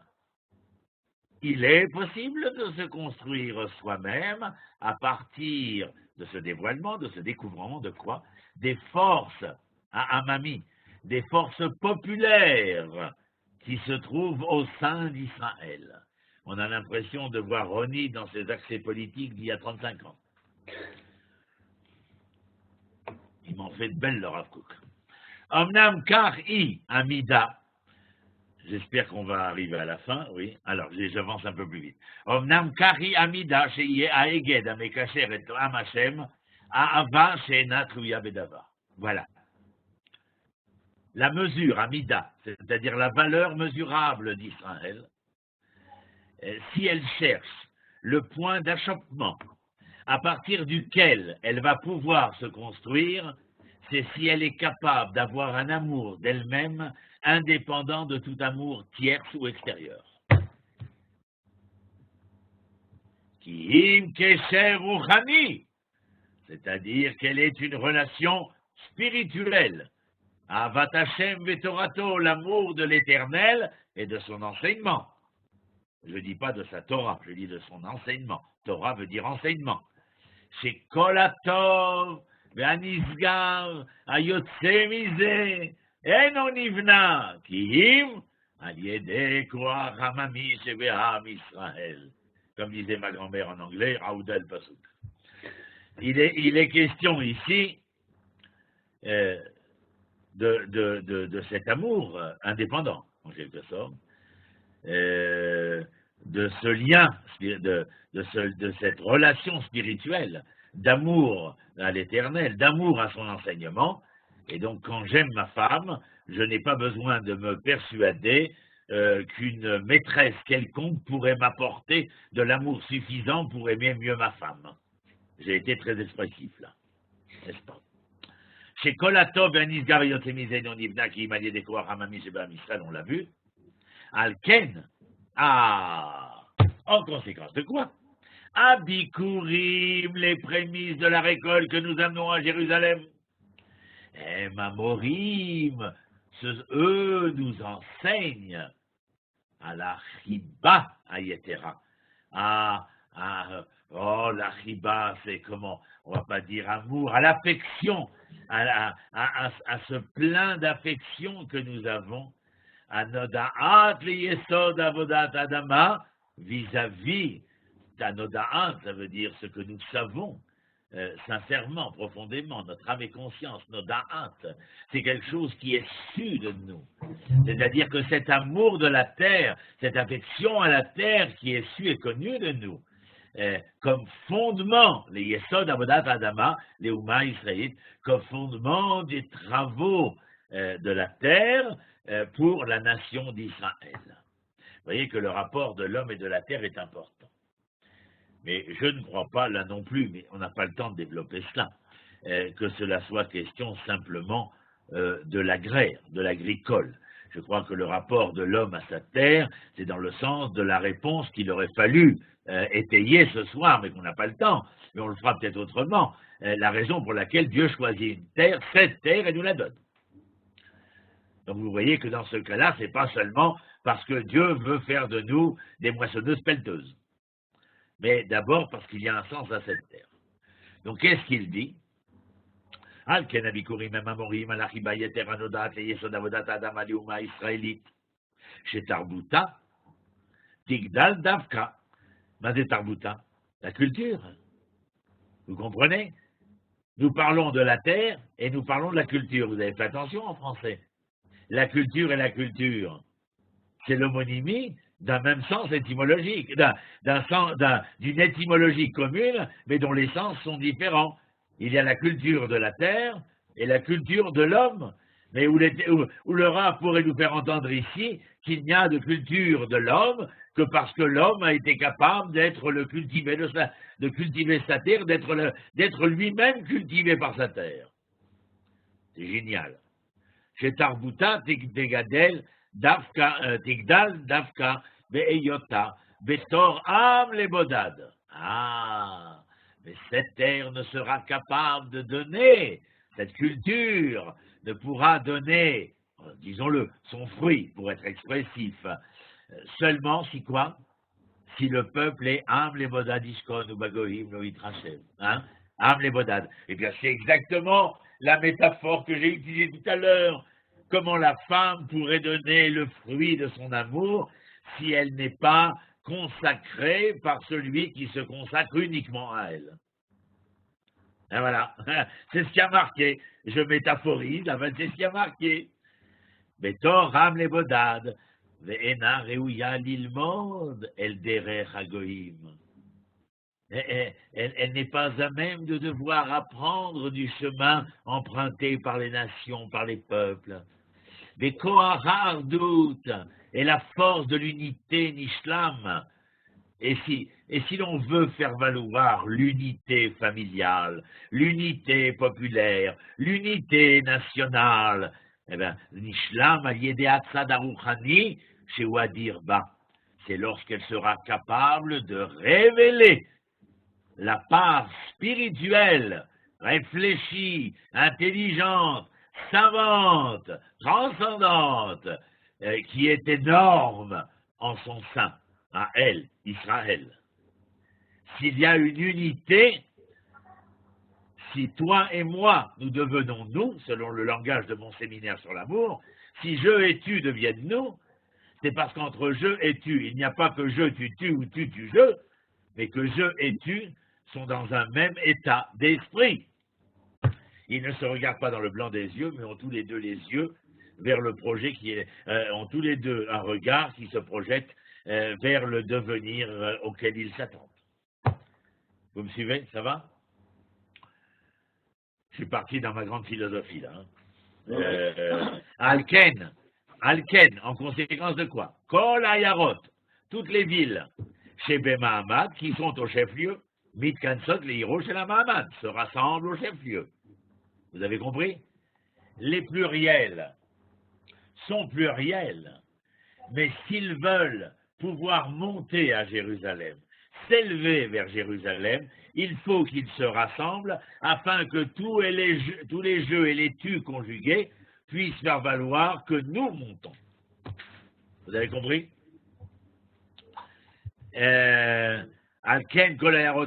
Il est possible de se construire soi-même à partir de ce dévoilement, de ce découvrement de quoi? Des forces, à Amami, des forces populaires qui se trouvent au sein d'Israël. On a l'impression de voir Roni dans ses accès politiques d'il y a 35 ans. Il m'en fait de belles, le Rav Kook. Omnam Kari Amida. J'espère qu'on va arriver à la fin, oui. Alors, j'avance un peu plus vite. Omnam Kari Amida, Sheye Aeged, Amekacher et Am Hashem, Aava, Sheena, Truya, Bedava. Voilà. La mesure, Amida, c'est-à-dire la valeur mesurable d'Israël, si elle cherche le point d'achoppement à partir duquel elle va pouvoir se construire, c'est si elle est capable d'avoir un amour d'elle-même indépendant de tout amour tierce ou extérieur. Ki'im kesher ruchani, c'est-à-dire qu'elle est une relation spirituelle. Avat Hashem vetorato, l'amour de l'éternel et de son enseignement. Je ne dis pas de sa Torah, je dis de son enseignement. Torah veut dire enseignement. Chez Kolatov, Ve'anisgar, Ayotse Mize, Eno Nivna, Kihim, Aliede Koach Hamami Shebe'am Israël. Comme disait ma grand-mère en anglais, Raoudel Pasuk. Il est question ici de cet amour indépendant, en quelque sorte, de ce lien, de cette relation spirituelle, d'amour à l'éternel, d'amour à son enseignement. Et donc, quand j'aime ma femme, je n'ai pas besoin de me persuader qu'une maîtresse quelconque pourrait m'apporter de l'amour suffisant pour aimer mieux ma femme. J'ai été très expressif, là, n'est-ce pas? Chez Kolatov, Anisgar, Yotemizé, non Ibna, qui m'a dit des Koach Hamami, Shebe'am Israël, on l'a vu. Alken, en conséquence de quoi? Abikurim, les prémices de la récolte que nous amenons à Jérusalem. Et Mamorim, eux nous enseignent à la chiba, à Yetera. La chiba, c'est comment? On va pas dire amour, à l'affection, à ce plein d'affection que nous avons. Anoda'at liyesod avodat adama, vis-à-vis d'anoda'at, ça veut dire ce que nous savons sincèrement, profondément, notre âme et conscience, noda'at, c'est quelque chose qui est su de nous. C'est-à-dire que cet amour de la terre, cette affection à la terre qui est su et connu de nous, comme fondement, les Yesod Avodat Adama, les Ouma israélites, comme fondement des travaux de la terre pour la nation d'Israël. Vous voyez que le rapport de l'homme et de la terre est important. Mais je ne crois pas, là non plus, mais on n'a pas le temps de développer cela, que cela soit question simplement de l'agraire, de l'agricole. Je crois que le rapport de l'homme à sa terre, c'est dans le sens de la réponse qu'il aurait fallu étayer ce soir, mais qu'on n'a pas le temps, mais on le fera peut-être autrement. La raison pour laquelle Dieu choisit une terre, cette terre, et nous la donne. Donc vous voyez que dans ce cas-là, ce n'est pas seulement parce que Dieu veut faire de nous des moissonneuses pelleteuses, mais d'abord parce qu'il y a un sens à cette terre. Donc qu'est-ce qu'il dit? Al ken abikurim amorim al achiba yeter anodat le yesod avodat adam aliuma israélite shetarbuta tigdal davka. Mazé tarbuta, la culture. Vous comprenez? Nous parlons de la terre et nous parlons de la culture. Vous avez fait attention en français. La culture et la culture, c'est l'homonymie d'un même sens étymologique, d'une étymologie commune, mais dont les sens sont différents. Il y a la culture de la terre et la culture de l'homme, mais où le Rav pourrait nous faire entendre ici qu'il n'y a de culture de l'homme que parce que l'homme a été capable d'être le cultivé de cultiver sa terre, d'être lui-même cultivé par sa terre. C'est génial. Chez Tarbuta, Tigdal, Davka, Be'eyota, Betor, Am, les Bodad. Ah, mais cette terre ne sera capable de donner, cette culture ne pourra donner, disons-le, son fruit, pour être expressif, seulement si quoi? Si le peuple est Am, les Bodad, Ishkon, ou Bagoïm, Loït Rachem. Hein? Am, les Bodad. Eh bien, c'est exactement la métaphore que j'ai utilisée tout à l'heure. Comment la femme pourrait donner le fruit de son amour si elle n'est pas consacrée par celui qui se consacre uniquement à elle. Et voilà, c'est ce qui a marqué. Je métaphorise, c'est ce qui a marqué. Betor ram le bodad, ve'ena reuya lilmod el derech hagoïm. Elle n'est pas à même de devoir apprendre du chemin emprunté par les nations, par les peuples. Des Koharar doute et la force de l'unité Nishlam. Et si l'on veut faire valoir l'unité familiale, l'unité populaire, l'unité nationale, eh bien, Nishlam al-Yedé Atzad Aruchani chez Wadir Ba, c'est lorsqu'elle sera capable de révéler la part spirituelle, réfléchie, intelligente, savante, transcendante, qui est énorme en son sein, à elle, Israël. S'il y a une unité, si toi et moi, nous devenons nous, selon le langage de mon séminaire sur l'amour, si je et tu deviennent nous, c'est parce qu'entre je et tu, il n'y a pas que je, tu ou tu, je, mais que je et tu sont dans un même état d'esprit. Ils ne se regardent pas dans le blanc des yeux, mais ont tous les deux les yeux vers le projet ont tous les deux un regard qui se projette vers le devenir auquel ils s'attendent. Vous me suivez? Ça va? Je suis parti dans ma grande philosophie, là. Alken, en conséquence de quoi? Kol Ayarot, toutes les villes chez Mahamad, qui sont au chef-lieu, Mitkansot, les héros chez la Mahamad, se rassemblent au chef-lieu. Vous avez compris? Les pluriels sont pluriels, mais s'ils veulent pouvoir monter à Jérusalem, s'élever vers Jérusalem, il faut qu'ils se rassemblent afin que tous les jeux et les tus conjugués puissent faire valoir que nous montons. Vous avez compris? Alken kol hayarot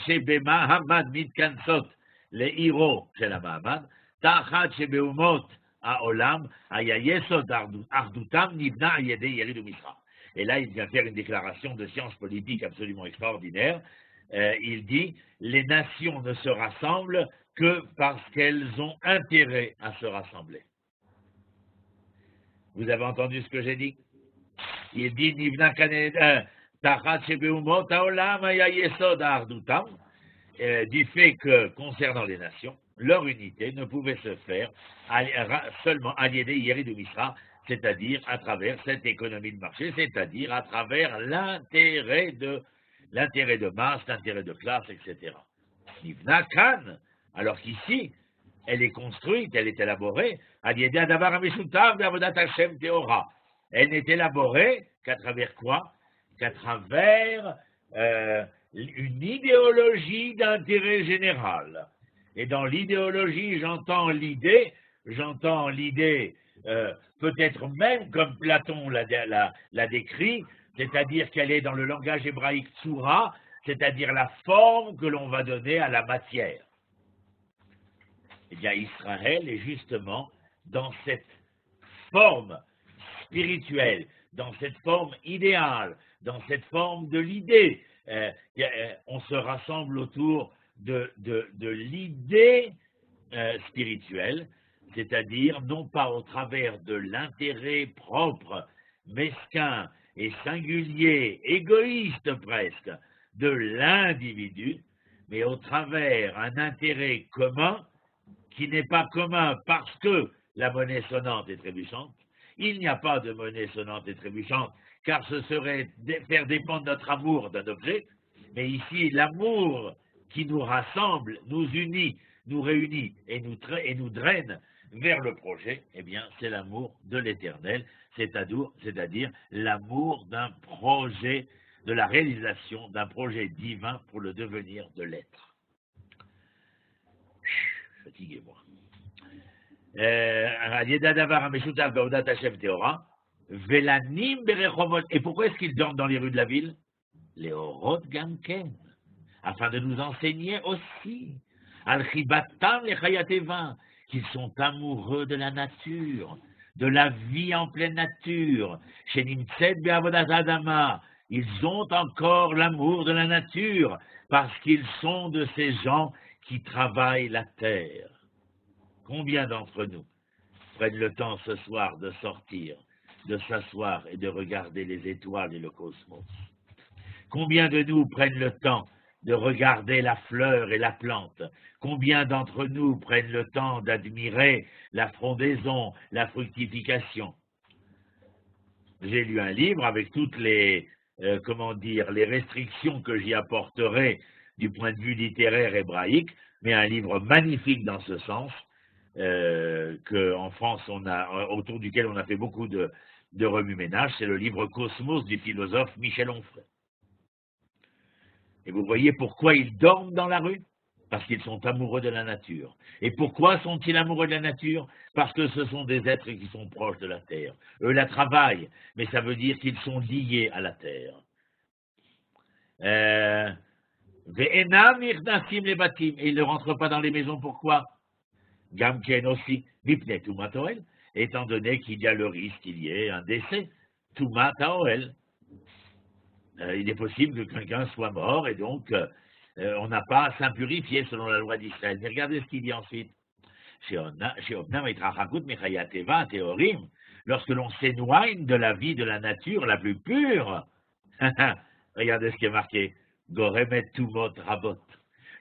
shebema hamad mitkansot les héros chez la Mahamad, tachat shebeumot haolam hayayesod ardutam nibna ayede yerid umisra. Et là, il vient faire une déclaration de science politique absolument extraordinaire. Il dit, les nations ne se rassemblent que parce qu'elles ont intérêt à se rassembler. Vous avez entendu ce que j'ai dit? Il dit, Nivna du fait que, concernant les nations, leur unité ne pouvait se faire seulement à l'idée du Misra, c'est-à-dire à travers cette économie de marché, c'est-à-dire à travers l'intérêt de masse, l'intérêt de classe, etc. Nivna Kan, alors qu'ici, elle est construite, elle est élaborée, à l'idée d'Adavar Amishutav d'Avodat Hashem Teora. Elle n'est élaborée qu'à travers quoi? Qu'à travers une idéologie d'intérêt général. Et dans l'idéologie, j'entends l'idée, peut-être même comme Platon l'a décrit, c'est-à-dire qu'elle est dans le langage hébraïque tsura, c'est-à-dire la forme que l'on va donner à la matière. Eh bien, Israël est justement dans cette forme spirituelle, dans cette forme idéale, dans cette forme de l'idée. On se rassemble autour de l'idée spirituelle, c'est-à-dire non pas au travers de l'intérêt propre, mesquin et singulier, égoïste presque, de l'individu, mais au travers un intérêt commun qui n'est pas commun parce que la monnaie sonnante est trébuchante. Il n'y a pas de monnaie sonnante et trébuchante, car ce serait faire dépendre notre amour d'un objet, mais ici, l'amour qui nous rassemble, nous unit, nous réunit et nous draine vers le projet, eh bien, c'est l'amour de l'éternel, c'est-à-dire l'amour d'un projet, de la réalisation d'un projet divin pour le devenir de l'être. Fatiguez-moi. Et pourquoi est-ce qu'ils dorment dans les rues de la ville? Les Orot Gamken, afin de nous enseigner aussi, Al-Chibatam les Chayateva, qu'ils sont amoureux de la nature, de la vie en pleine nature. Chez Nimtzet Be'avodat Adama, ils ont encore l'amour de la nature, parce qu'ils sont de ces gens qui travaillent la terre. Combien d'entre nous prennent le temps ce soir de sortir, de s'asseoir et de regarder les étoiles et le cosmos? Combien de nous prennent le temps de regarder la fleur et la plante? Combien d'entre nous prennent le temps d'admirer la frondaison, la fructification? J'ai lu un livre avec toutes les, les restrictions que j'y apporterai du point de vue littéraire hébraïque, mais un livre magnifique dans ce sens, qu'en France, autour duquel on a fait beaucoup de remue-ménage, c'est le livre Cosmos du philosophe Michel Onfray. Et vous voyez pourquoi ils dorment dans la rue? Parce qu'ils sont amoureux de la nature. Et pourquoi sont-ils amoureux de la nature? Parce que ce sont des êtres qui sont proches de la terre. Eux la travaillent, mais ça veut dire qu'ils sont liés à la terre. Et ils ne rentrent pas dans les maisons, pourquoi? Gamken aussi, Mipne Tumat Oel, étant donné qu'il y a le risque qu'il y ait un décès. Tumat Oel. Il est possible que quelqu'un soit mort et donc on n'a pas à s'impurifier selon la loi d'Israël. Mais regardez ce qu'il dit ensuite. Lorsque l'on s'éloigne de la vie de la nature la plus pure, regardez ce qui est marqué. Goremet Tumot Rabot.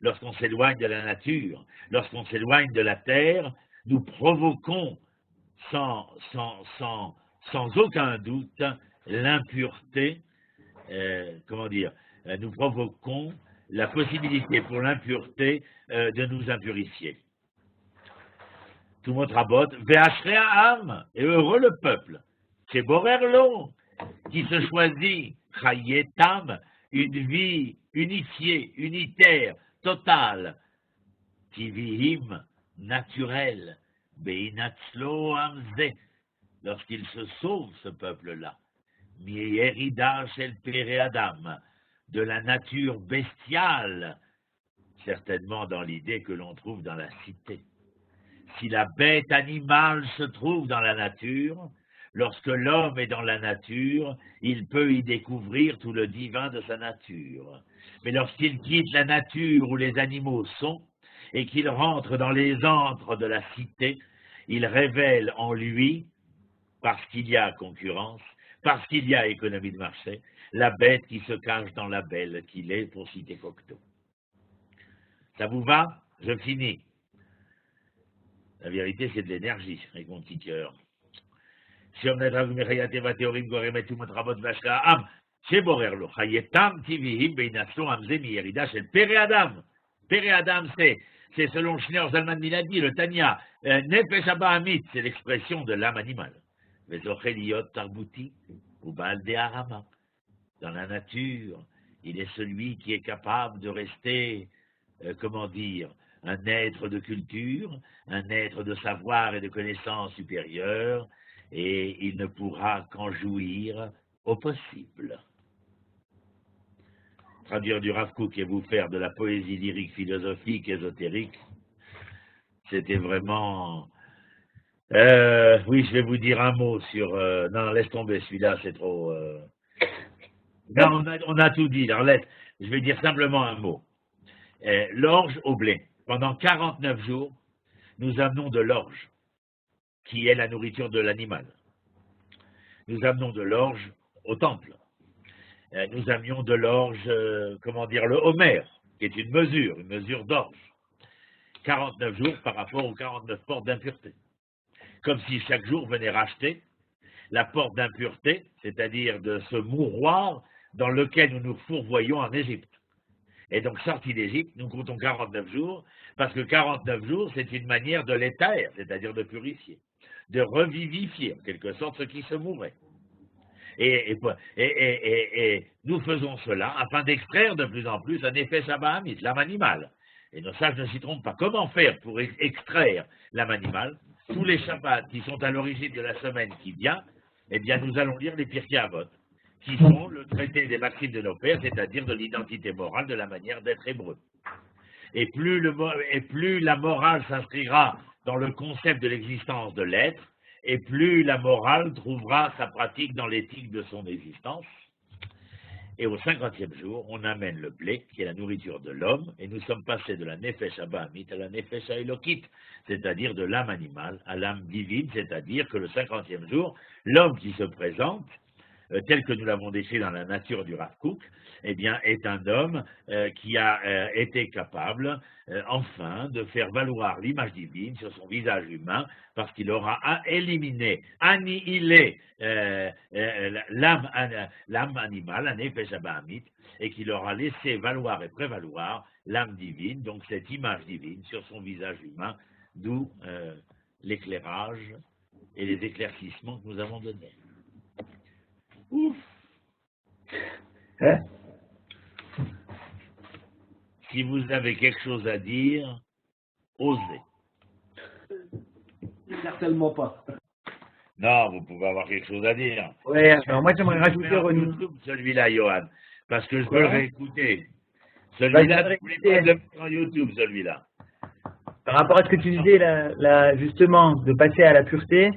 Lorsqu'on s'éloigne de la nature, lorsqu'on s'éloigne de la terre, nous provoquons sans aucun doute l'impureté. Nous provoquons la possibilité pour l'impureté de nous impurifier. Tout notre rabot, Ve'ashre'am, et heureux le peuple, c'est Borerlo, qui se choisit, Chayetam, une vie unifiée, unitaire, totale, Tivihim, naturelle, Beinatzlo Amze, lorsqu'il se sauve, ce peuple-là. De la nature bestiale, certainement dans l'idée que l'on trouve dans la cité. Si la bête animale se trouve dans la nature, lorsque l'homme est dans la nature, il peut y découvrir tout le divin de sa nature. Mais lorsqu'il quitte la nature où les animaux sont, et qu'il rentre dans les antres de la cité, il révèle en lui, parce qu'il y a concurrence, parce qu'il y a économie de marché, la bête qui se cache dans la belle qu'il est, pour citer Cocteau. Ça vous va? Je finis. La vérité, c'est de l'énergie, avec mon petit cœur. Si on est dans une théorie, Sheborerlo, Chayetam, Tivihim, Beinatso, Hamze, Miyerida, chez le Père Adam. Père Adam, c'est selon Schneer Zalman Miladi, le Tanya, Nefesh Abba Amit, c'est l'expression de l'âme animale. Vezocheliot Tarbouti, ou Baal de Harama. Dans la nature, il est celui qui est capable de rester, un être de culture, un être de savoir et de connaissance supérieure, et il ne pourra qu'en jouir au possible. Traduire du Rav Kook et vous faire de la poésie lyrique, philosophique, ésotérique, c'était vraiment... oui, je vais vous dire un mot sur... non, laisse tomber, celui-là, c'est trop... Non, on a tout dit. Alors, je vais dire simplement un mot. L'orge au blé. Pendant 49 jours, nous amenons de l'orge, qui est la nourriture de l'animal. Nous amenons de l'orge au temple. Nous amenions de l'orge, le homer, qui est une mesure d'orge. 49 jours par rapport aux 49 portes d'impureté. Comme si chaque jour venait racheter la porte d'impureté, c'est-à-dire de ce mouroir dans lequel nous nous fourvoyons en Égypte. Et donc, sortis d'Égypte, nous comptons 49 jours, parce que 49 jours, c'est une manière de l'étaire, c'est-à-dire de purifier, de revivifier, en quelque sorte, ce qui se mourait. Et nous faisons cela afin d'extraire de plus en plus un effet Shabbat, l'âme animale. Et nos sages ne s'y trompent pas. Comment faire pour extraire l'âme animale? Tous les Shabbats qui sont à l'origine de la semaine qui vient, eh bien, nous allons lire les Pirkei Avot, qui sont le traité des maximes de nos pères, c'est-à-dire de l'identité morale, de la manière d'être hébreu. Et plus la morale s'inscrira dans le concept de l'existence de l'être, et plus la morale trouvera sa pratique dans l'éthique de son existence. Et au 50e jour, on amène le blé, qui est la nourriture de l'homme, et nous sommes passés de la Nefesh Abahamit à la Nefesh Elokit, c'est-à-dire de l'âme animale à l'âme divine, c'est-à-dire que le 50e jour, l'homme qui se présente, tel que nous l'avons décrit dans la nature du Rav Kook, eh bien, est un homme qui a été capable, enfin, de faire valoir l'image divine sur son visage humain, parce qu'il aura éliminé, annihilé l'âme animale, la Nefesh Abahamit, et qu'il aura laissé valoir et prévaloir l'âme divine, donc cette image divine sur son visage humain, d'où l'éclairage et les éclaircissements que nous avons donnés. Ouf. Hein? Si vous avez quelque chose à dire, osez. Certainement pas. Non, vous pouvez avoir quelque chose à dire. Ouais, alors moi j'aimerais rajouter YouTube, celui-là, Johan, parce que je veux le réécouter. Bah, Celui-là, vous voulez pas le mettre sur YouTube, celui-là. Par rapport à ce que tu disais, justement, de passer à la pureté,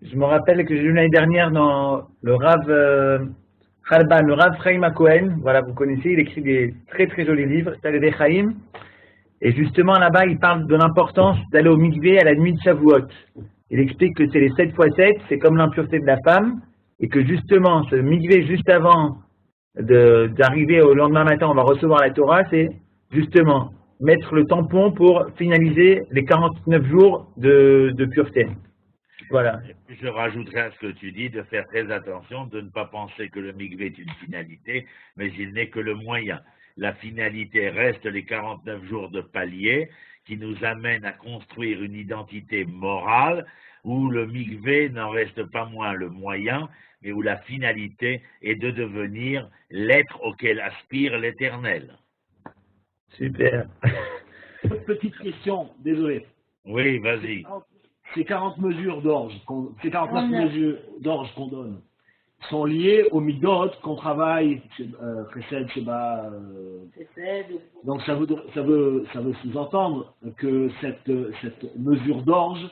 je me rappelle que j'ai lu l'année dernière dans le Rav Chalban, le Rav Chaim Cohen, voilà, vous connaissez, il écrit des très très jolis livres, Talmidei Chaim, et justement là-bas, il parle de l'importance d'aller au mikvé à la nuit de Shavuot. Il explique que c'est les 7 x 7, c'est comme l'impureté de la femme, et que justement, ce mikvé juste avant d'arriver au lendemain matin, on va recevoir la Torah, c'est justement mettre le tampon pour finaliser les 49 jours de pureté. Voilà. Je rajouterai à ce que tu dis de faire très attention, de ne pas penser que le mikvé est une finalité, mais il n'est que le moyen. La finalité reste les 49 jours de palier qui nous amènent à construire une identité morale où le mikvé n'en reste pas moins le moyen, mais où la finalité est de devenir l'être auquel aspire l'Éternel. Super. Petite question, désolé. Oui, vas-y. Ces 40 mesures d'orge, ces 49 mesures d'orge qu'on donne, sont liées aux midot qu'on travaille, Chesed, Sheba. Donc ça veut sous-entendre que cette mesure d'orge,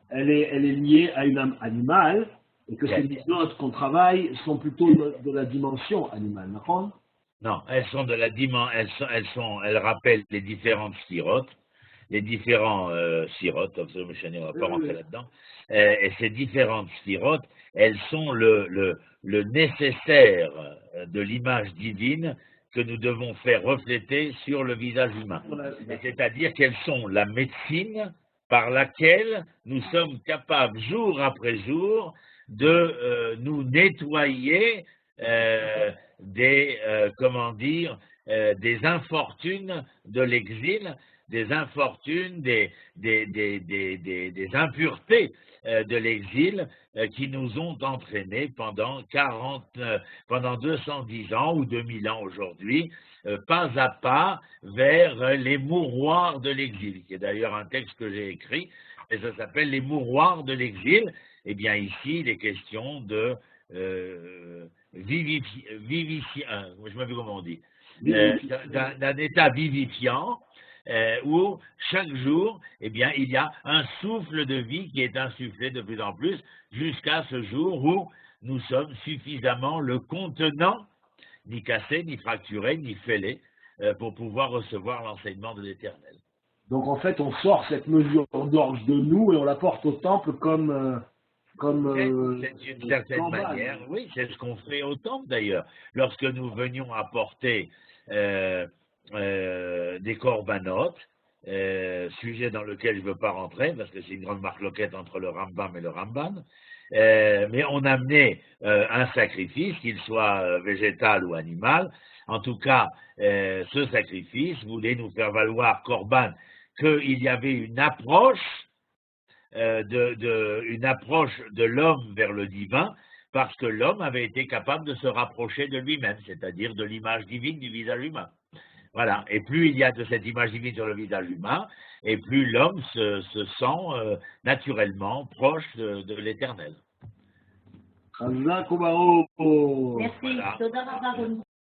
elle est liée à une âme animale, et que ces midot qu'on travaille sont plutôt de la dimension animale, d'accord? Non, elles sont de la dimension, elles rappellent les différentes sphirotes, les différents sirotes, on ne va pas rentrer là-dedans, et ces différentes sirotes, elles sont le nécessaire de l'image divine que nous devons faire refléter sur le visage humain. C'est-à-dire qu'elles sont la médecine par laquelle nous sommes capables, jour après jour, de nous nettoyer des infortunes de l'exil, des infortunes, des impuretés de l'exil qui nous ont entraînés pendant 210 ans ou 2000 ans aujourd'hui, pas à pas vers les mouroirs de l'exil, qui est d'ailleurs un texte que j'ai écrit, et ça s'appelle Les mouroirs de l'exil. Eh bien ici, il est question de je me dis comment on dit, d'un état vivifiant où chaque jour, eh bien, il y a un souffle de vie qui est insufflé de plus en plus jusqu'à ce jour où nous sommes suffisamment le contenant, ni cassé, ni fracturé, ni fêlé, pour pouvoir recevoir l'enseignement de l'Éternel. Donc en fait, on sort cette mesure d'orge de nous et on la porte au temple comme d'une certaine manière, oui, c'est ce qu'on fait au temple d'ailleurs. Lorsque nous venions apporter des corbanotes, sujet dans lequel je ne veux pas rentrer parce que c'est une grande marloquette entre le Rambam et le Ramban, mais on amenait un sacrifice, qu'il soit végétal ou animal. En tout cas, ce sacrifice voulait nous faire valoir, Corban, qu'il y avait une approche de l'homme vers le divin, parce que l'homme avait été capable de se rapprocher de lui-même, c'est-à-dire de l'image divine du visage humain. Voilà. Et plus il y a de cette image divine sur le visage humain, et plus l'homme se sent naturellement proche de l'Éternel. Merci. Voilà.